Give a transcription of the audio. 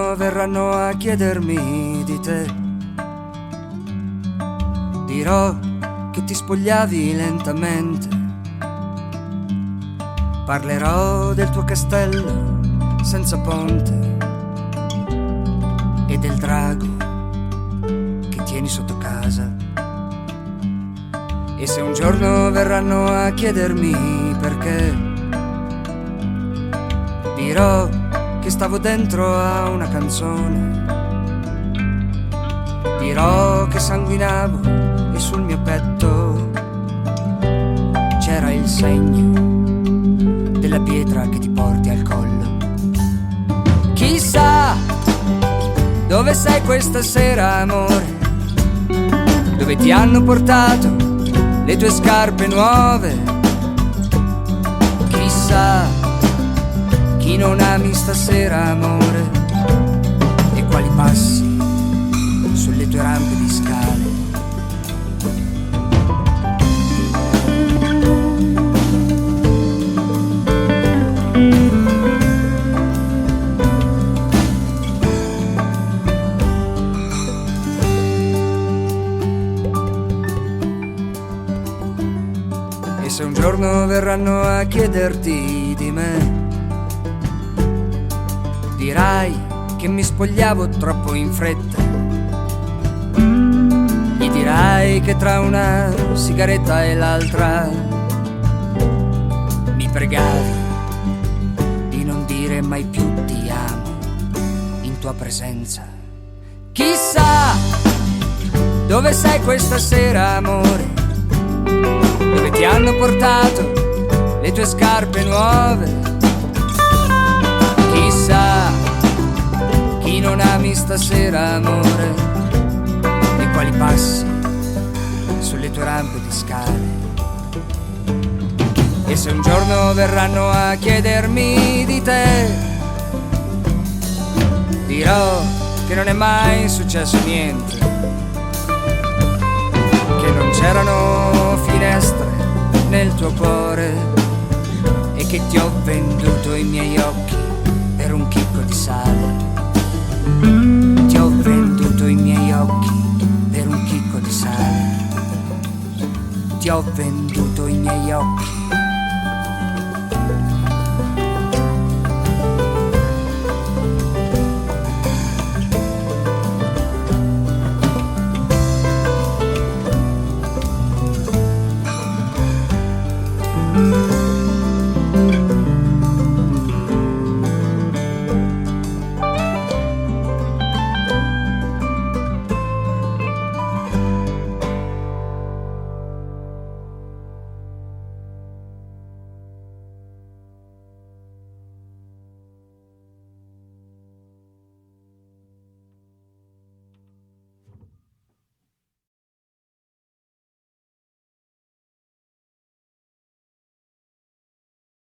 giorno verranno a chiedermi di te, dirò che ti spogliavi lentamente. Parlerò del tuo castello senza ponte e del drago che tieni sotto casa. E se un giorno verranno a chiedermi perché, dirò che stavo dentro a una canzone. Dirò che sanguinavo e sul mio petto c'era il segno della pietra che ti porti al collo. Chissà dove sei questa sera, amore, dove ti hanno portato le tue scarpe nuove. Chissà chi non ami stasera, amore, e quali passi sulle tue rampe di scale. E se un giorno verranno a chiederti di me, dirai che mi spogliavo troppo in fretta. Gli dirai che tra una sigaretta e l'altra mi pregavi di non dire mai più ti amo in tua presenza. Chissà dove sei questa sera, amore, dove ti hanno portato le tue scarpe nuove. Chissà chi non ami stasera, amore, e quali passi sulle tue rampe di scale. E se un giorno verranno a chiedermi di te, dirò che non è mai successo niente, che non c'erano finestre nel tuo cuore e che ti ho venduto i miei occhi per un chicco di sale. Ti ho venduto i miei occhi per un chicco di sale. Ti ho venduto i miei occhi